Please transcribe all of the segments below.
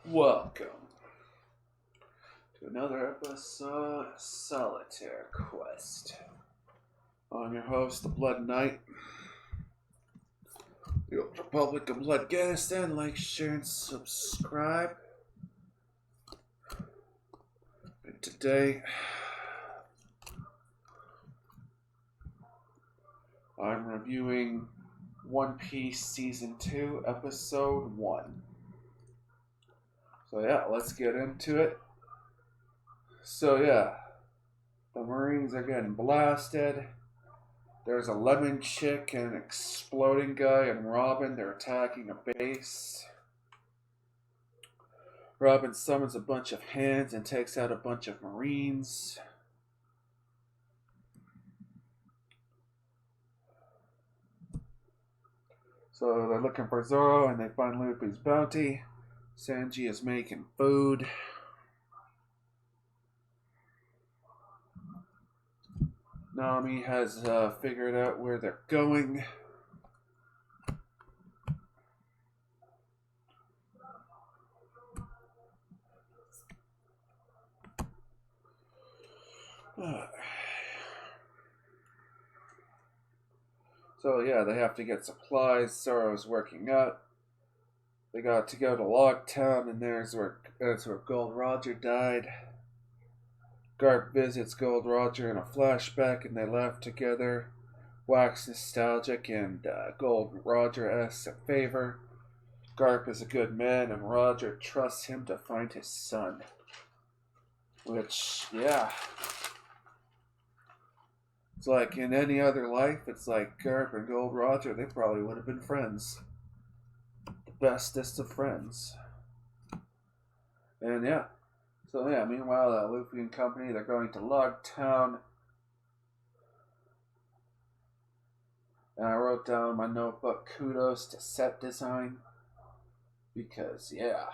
Welcome to another episode of Solitaire Quest. I'm your host, the Blood Knight, the Old Republic of Bloodganistan. Like, share, and subscribe. And today, I'm reviewing One Piece Season 2, Episode 1. So yeah, let's get into it. So yeah, the Marines are getting blasted. There's a lemon chick and an exploding guy and Robin. They're attacking a base. Robin summons a bunch of hands and takes out a bunch of Marines. So they're looking for Zoro and they find Luffy's bounty. Sanji is making food. Nami has figured out where they're going. So yeah, they have to get supplies. Zoro's working out. They got to go to Logtown, and that's where Gold Roger died. Garp visits Gold Roger in a flashback, and they laugh together. Wax nostalgic, and Gold Roger asks a favor. Garp is a good man, and Roger trusts him to find his son. Which, yeah. It's like in any other life, it's like Garp and Gold Roger, they probably would have been friends. The bestest of friends. And yeah. So yeah, meanwhile, Luffy and company, they're going to Logtown. And I wrote down in my notebook, kudos to set design. Because, yeah.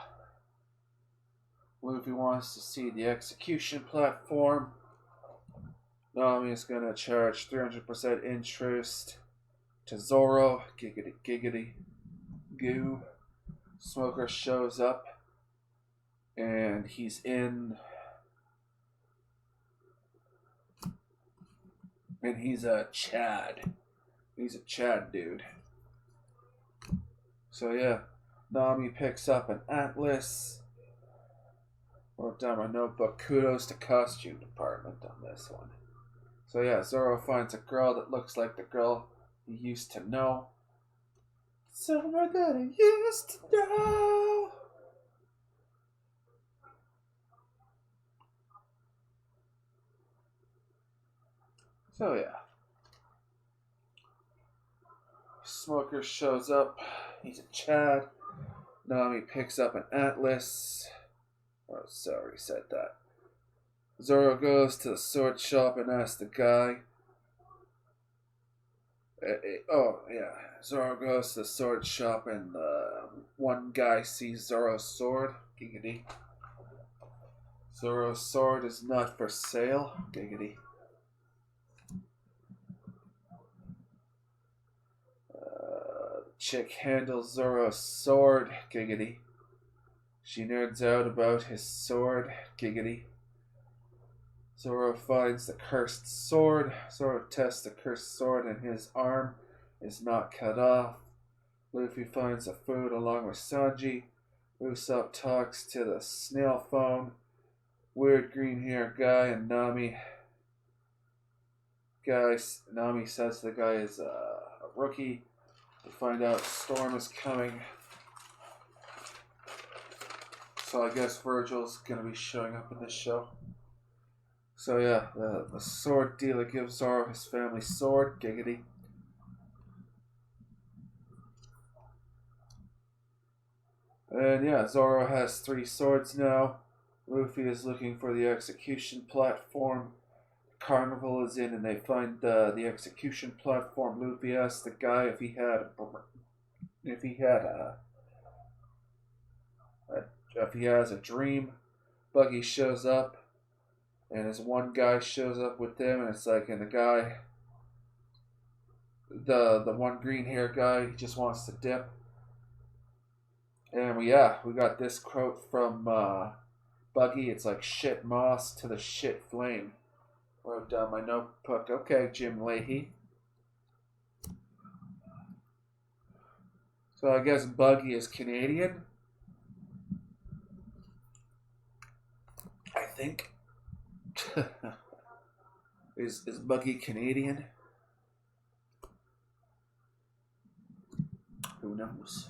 Luffy wants to see the execution platform. Nami is going to charge 300% interest to Zoro. Giggity, giggity, goo. Smoker shows up. And he's in. And he's a Chad. He's a Chad dude. So yeah, Nami picks up an atlas. Wrote down my notebook. Kudos to costume department on this one. So yeah, Zoro finds a girl that looks like the girl he used to know. Someone that I used to know. So yeah. Smoker shows up. He's a Chad. Nami picks up an atlas. Oh, sorry, said that. Zoro goes to the sword shop and asks the guy. Oh, yeah. Zoro goes to the sword shop and one guy sees Zoro's sword. Giggity. Zoro's sword is not for sale. Giggity. Chick handles Zoro's sword. Giggity. She nerds out about his sword. Giggity. Zoro finds the cursed sword. Zoro tests the cursed sword and his arm is not cut off. Luffy finds the food along with Sanji. Usopp talks to the snail phone. Weird green hair guy and Nami. Nami says the guy is a rookie. We find out Storm is coming. So I guess Virgil's gonna be showing up in this show. So yeah, the sword dealer gives Zoro his family sword. Giggity. And yeah, Zoro has 3 swords now. Luffy is looking for the execution platform. Carnival is in and they find the execution platform. Luffy asks the guy if he has a dream. Buggy shows up and his one guy shows up with them, and it's like, and the guy, the one green hair guy, he just wants to dip. And we got this quote from Buggy. It's like shit moss to the shit flame. Wrote down my notebook. Okay, Jim Leahy. So I guess Buggy is Canadian. I think. is Buggy Canadian? Who knows?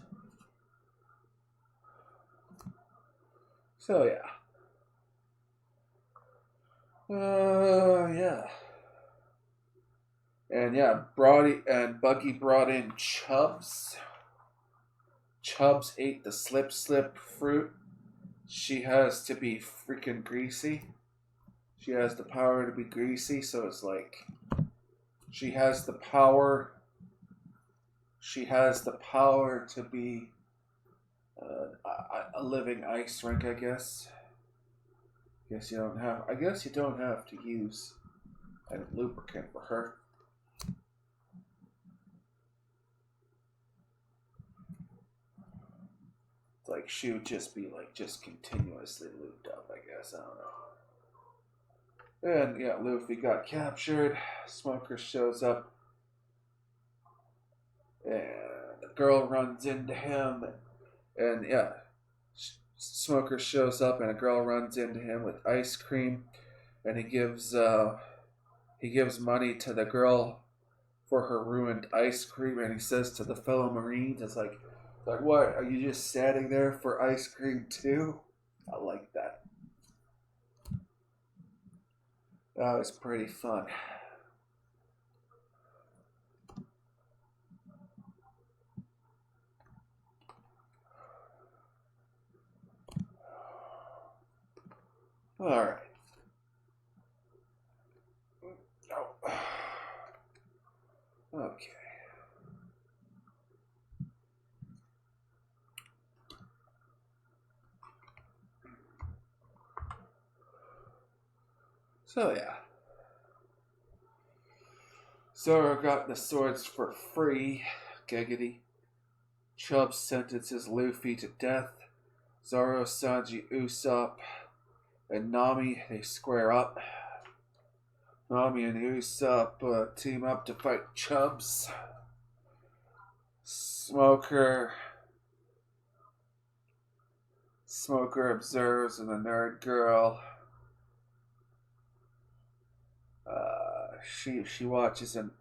So yeah. Yeah. And yeah, Brody and Buggy brought in Chubbs. Chubbs ate the slip fruit. She has to be freaking greasy. She has the power to be greasy, so it's like she has the power. She has the power to be a living ice rink, I guess. I guess you don't have to use a lubricant for her. It's like she would just be like just continuously lubed up, I guess. I don't know. And yeah, Luffy got captured. Smoker shows up, and the girl runs into him. And yeah, Smoker shows up, and a girl runs into him with ice cream, and he gives money to the girl for her ruined ice cream, and he says to the fellow Marines, "It's like what? Are you just standing there for ice cream too?" I like that. That was pretty fun. All right. Oh. Okay. So yeah. Zoro got the swords for free. Giggity. Chubb sentences Luffy to death. Zoro, Sanji, Usopp, and Nami, they square up. Nami and Usopp team up to fight Chubbs. Smoker observes, and the nerd girl she watches, and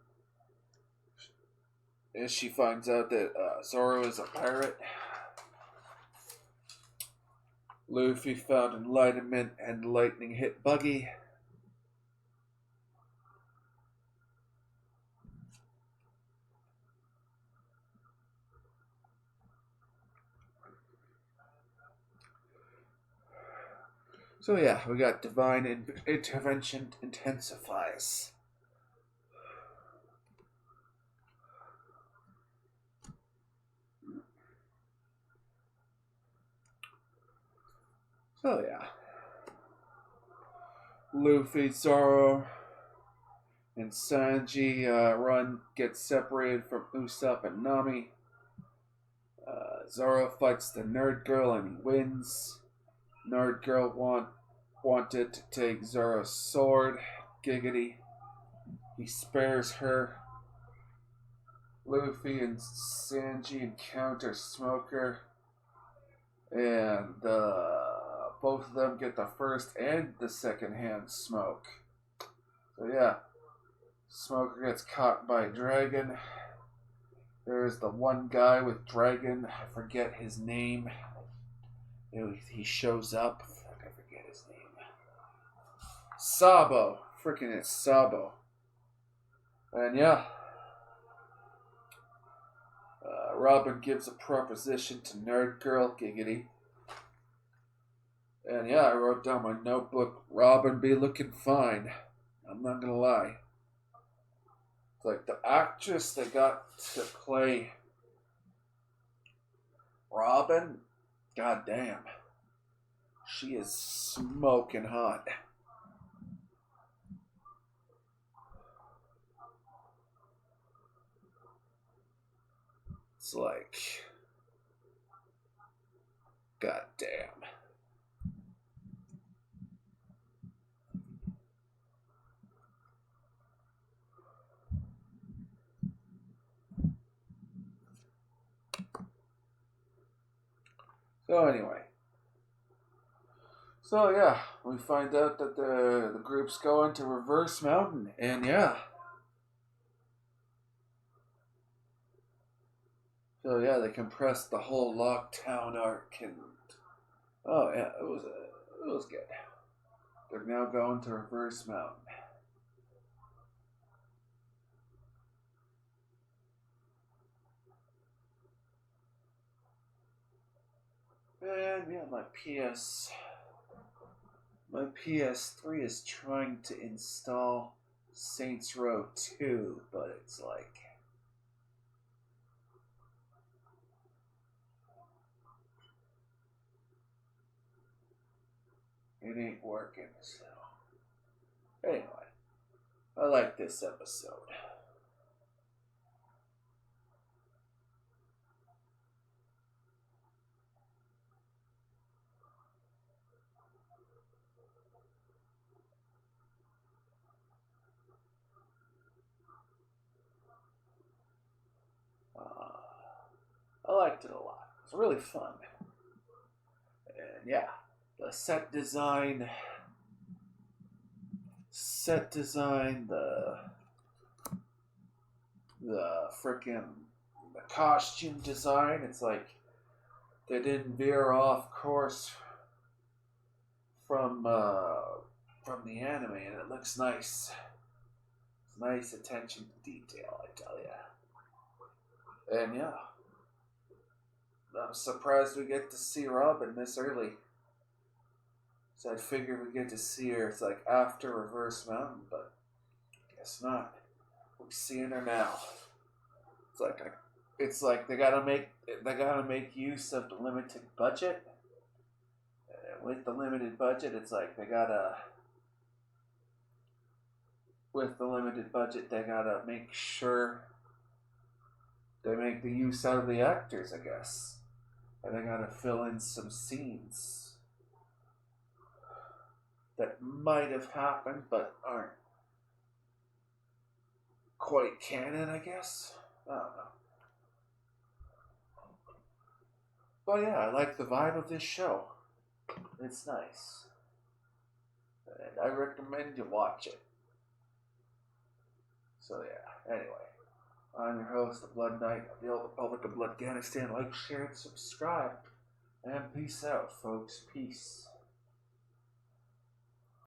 she finds out that Zoro is a pirate. Luffy found enlightenment, and lightning hit Buggy. So yeah, we got divine intervention intensifies. So yeah, Luffy, Zoro, and Sanji get separated from Usopp and Nami. Zoro fights the nerd girl and he wins. Nerd girl wanted to take Zoro's sword. Giggity. He spares her. Luffy and Sanji encounter Smoker, and both of them get the first and the second hand smoke. So yeah, Smoker gets caught by a dragon. There's the one guy with dragon. I forget his name. He shows up. I forget his name. Sabo. Freaking it's Sabo. And yeah. Robin gives a proposition to Nerd Girl. Giggity. And yeah, I wrote down my notebook. Robin be looking fine. I'm not gonna lie. It's like the actress they got to play Robin, god damn. She is smoking hot. It's like God damn. So anyway. So yeah, we find out that the group's going to Reverse Mountain, and yeah. So yeah, they compressed the whole Locktown arc, and oh yeah, it was good. They're now going to Reverse Mountain. And yeah, my PS3 is trying to install Saints Row 2, but it's like it ain't working. So anyway, I like this episode. I liked it a lot. It was really fun. And yeah, the set design, the frickin' the costume design. It's like they didn't veer off course from the anime, and it looks nice. It's nice attention to detail, I tell ya. And yeah, I'm surprised we get to see Robin this early. So I figured we'd get to see her. It's like after Reverse Mountain, but guess not. We're seeing her now. It's like they gotta make use of the limited budget. With the limited budget, it's like with the limited budget they gotta make sure they make the use out of the actors, I guess, and they gotta fill in some scenes that might have happened but aren't quite canon, I guess. I don't know. But yeah, I like the vibe of this show. It's nice. And I recommend you watch it. So yeah, anyway. I'm your host, the Blood Knight of the Old Republic of Bloodganistan. Like, share, and subscribe. And peace out, folks. Peace.